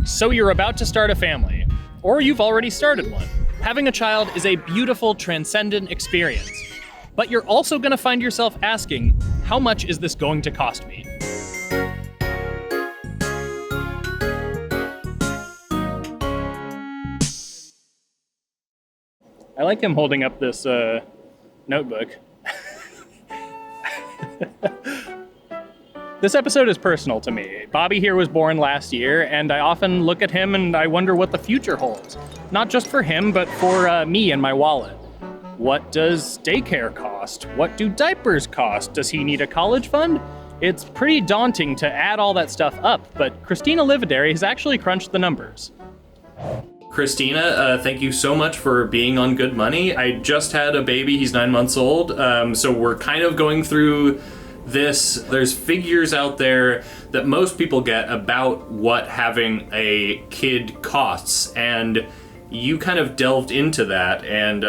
So you're about to start a family, or you've already started one. Having a child is a beautiful, transcendent experience. But you're also going to find yourself asking, how much is this going to cost me? I like him holding up this notebook. This episode is personal to me. Bobby here was born last year, and I often look at him and I wonder what the future holds. Not just for him, but for me and my wallet. What does daycare cost? What do diapers cost? Does he need a college fund? It's pretty daunting to add all that stuff up, but Christina Lividary has actually crunched the numbers. Christina, thank you so much for being on Good Money. I just had a baby, he's 9 months old, so we're kind of going through this. There's figures out there that most people get about what having a kid costs, and you kind of delved into that and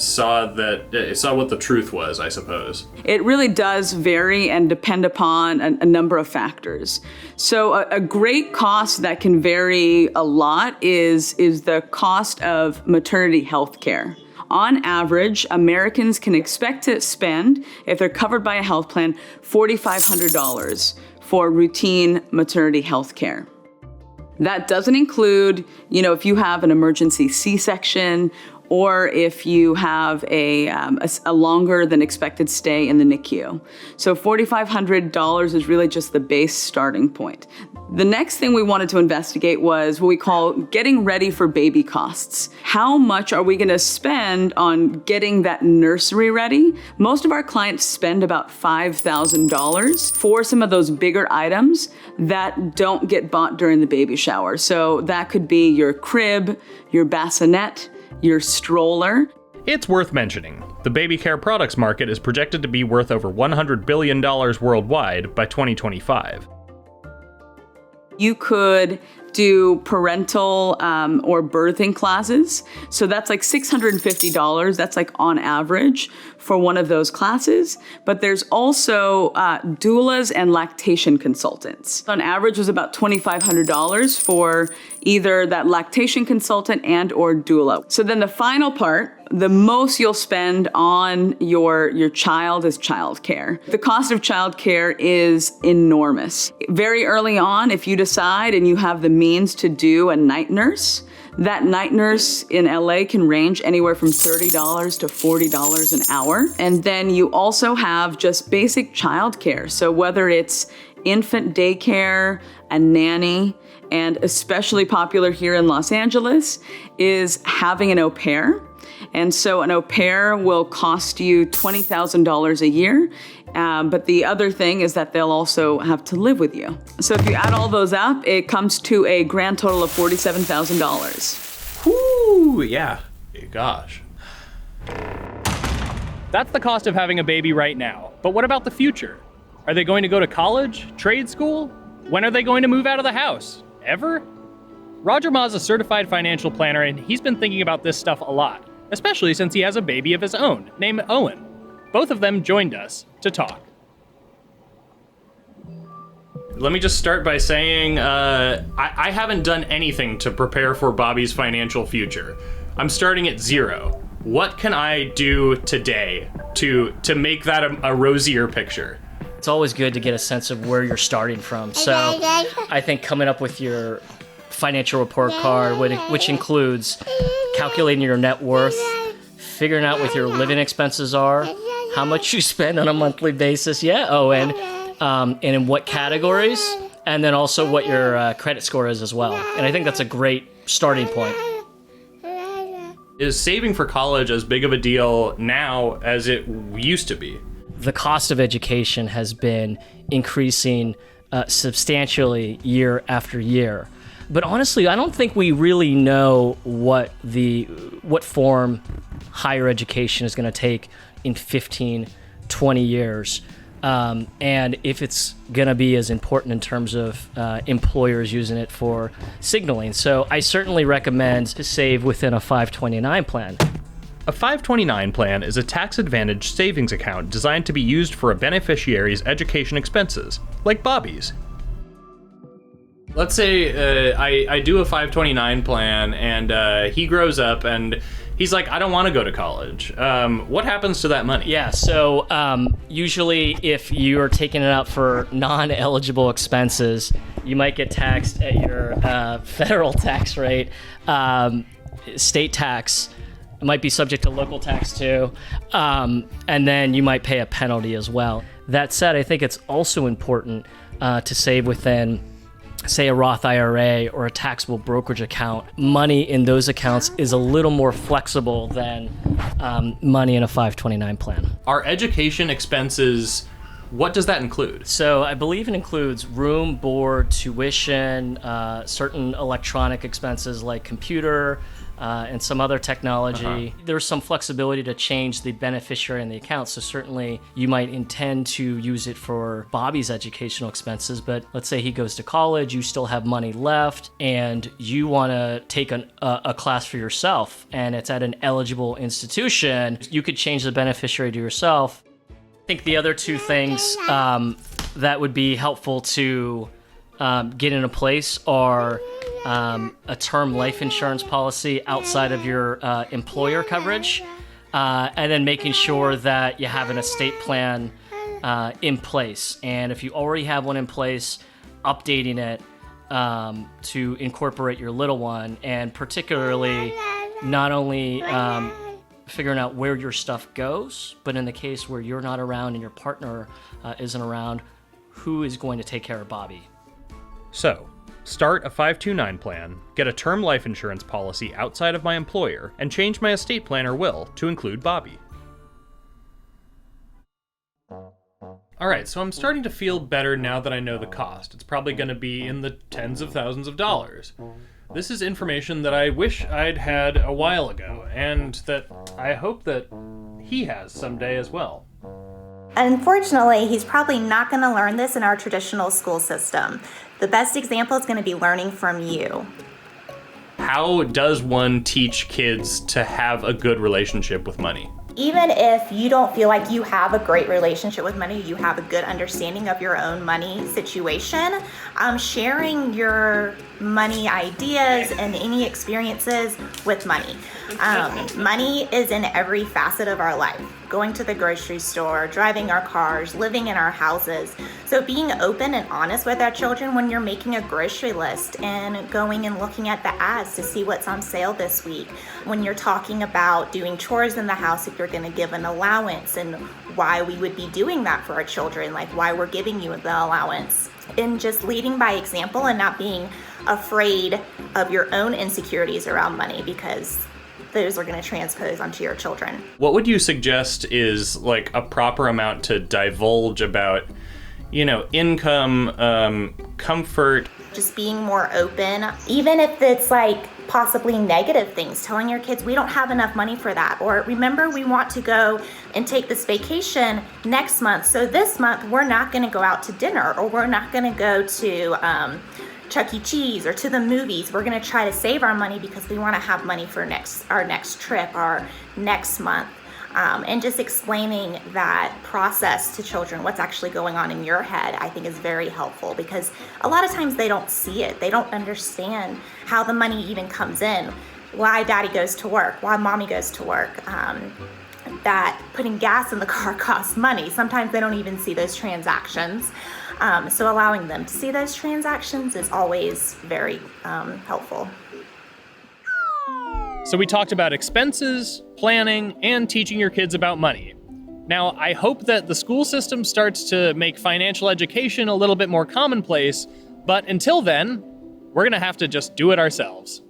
saw what the truth was, I suppose. It really does vary and depend upon a number of factors. So a great cost that can vary a lot is the cost of maternity health care. On average, Americans can expect to spend, if they're covered by a health plan, $4,500 for routine maternity health care. That doesn't include, if you have an emergency C-section or if you have a longer than expected stay in the NICU. So $4,500 is really just the base starting point. The next thing we wanted to investigate was what we call getting ready for baby costs. How much are we going to spend on getting that nursery ready? Most of our clients spend about $5,000 for some of those bigger items that don't get bought during the baby shower. So that could be your crib, your bassinet, your stroller. It's worth mentioning, the baby care products market is projected to be worth over $100 billion worldwide by 2025. You could do parental or birthing classes. So that's like $650. That's like on average for one of those classes. But there's also doulas and lactation consultants. On average was about $2,500 for either that lactation consultant and or doula. So then the final part, the most you'll spend on your child is childcare. The cost of childcare is enormous. Very early on, if you decide and you have the means to do a night nurse, that night nurse in LA can range anywhere from $30 to $40 an hour. And then you also have just basic childcare. So whether it's infant daycare, a nanny, and especially popular here in Los Angeles is having an au pair. And so an au pair will cost you $20,000 a year. But the other thing is that they'll also have to live with you. So if you add all those up, it comes to a grand total of $47,000. Whoo, yeah. Gosh. That's the cost of having a baby right now. But what about the future? Are they going to go to college, trade school? When are they going to move out of the house? Ever? Roger Ma's a certified financial planner, and he's been thinking about this stuff a lot, especially since he has a baby of his own, named Owen. Both of them joined us to talk. Let me just start by saying I haven't done anything to prepare for Bobby's financial future. I'm starting at zero. What can I do today to make that a rosier picture? It's always good to get a sense of where you're starting from. So I think coming up with your financial report card, which includes calculating your net worth, figuring out what your living expenses are, how much you spend on a monthly basis, and in what categories, and then also what your credit score is as well. And I think that's a great starting point. Is saving for college as big of a deal now as it used to be? The cost of education has been increasing substantially year after year. But honestly, I don't think we really know what form higher education is going to take in 15, 20 years. And if it's going to be as important in terms of employers using it for signaling. So I certainly recommend to save within a 529 plan. A 529 plan is a tax-advantaged savings account designed to be used for a beneficiary's education expenses, like Bobby's. Let's say I do a 529 plan, and he grows up and he's like, I don't want to go to college. What happens to that money? Yeah, so usually if you're taking it out for non-eligible expenses, you might get taxed at your federal tax rate. State tax might be subject to local tax too. And then you might pay a penalty as well. That said, I think it's also important to save within, say, a Roth IRA or a taxable brokerage account. Money in those accounts is a little more flexible than money in a 529 plan. Our education expenses, what does that include? So I believe it includes room, board, tuition, certain electronic expenses like computer, and some other technology. There's some flexibility to change the beneficiary in the account. So certainly you might intend to use it for Bobby's educational expenses, but let's say he goes to college, you still have money left, and you want to take a class for yourself, and it's at an eligible institution. You could change the beneficiary to yourself. I think the other two things that would be helpful to get into place are a term life insurance policy outside of your employer coverage, and then making sure that you have an estate plan in place. And if you already have one in place, updating it to incorporate your little one, and particularly not only figuring out where your stuff goes, but in the case where you're not around and your partner isn't around, who is going to take care of Bobby? So, start a 529 plan, get a term life insurance policy outside of my employer, and change my estate plan or will to include Bobby. Alright, so I'm starting to feel better now that I know the cost. It's probably going to be in the tens of thousands of dollars. This is information that I wish I'd had a while ago, and that I hope that he has someday as well. Unfortunately, he's probably not going to learn this in our traditional school system. The best example is going to be learning from you. How does one teach kids to have a good relationship with money? Even if you don't feel like you have a great relationship with money, you have a good understanding of your own money situation, sharing your money ideas and any experiences with money. Money is in every facet of our life. Going to the grocery store, driving our cars, living in our houses. So being open and honest with our children when you're making a grocery list and going and looking at the ads to see what's on sale this week. When you're talking about doing chores in the house, if you're going to give an allowance and why we would be doing that for our children, like why we're giving you the allowance. And just leading by example and not being afraid of your own insecurities around money, because those are going to transpose onto your children. What would you suggest is like a proper amount to divulge about, income, comfort? Just being more open, even if it's like possibly negative things, telling your kids we don't have enough money for that, or remember we want to go and take this vacation next month, so this month we're not going to go out to dinner, or we're not going to go to Chuck E. Cheese or to the movies. We're going to try to save our money because we want to have money for our next trip, our next month. And just explaining that process to children, what's actually going on in your head, I think is very helpful, because a lot of times they don't see it. They don't understand how the money even comes in, why daddy goes to work, why mommy goes to work, that putting gas in the car costs money. Sometimes they don't even see those transactions. So allowing them to see those transactions is always very helpful. So we talked about expenses, planning, and teaching your kids about money. Now, I hope that the school system starts to make financial education a little bit more commonplace, but until then, we're going to have to just do it ourselves.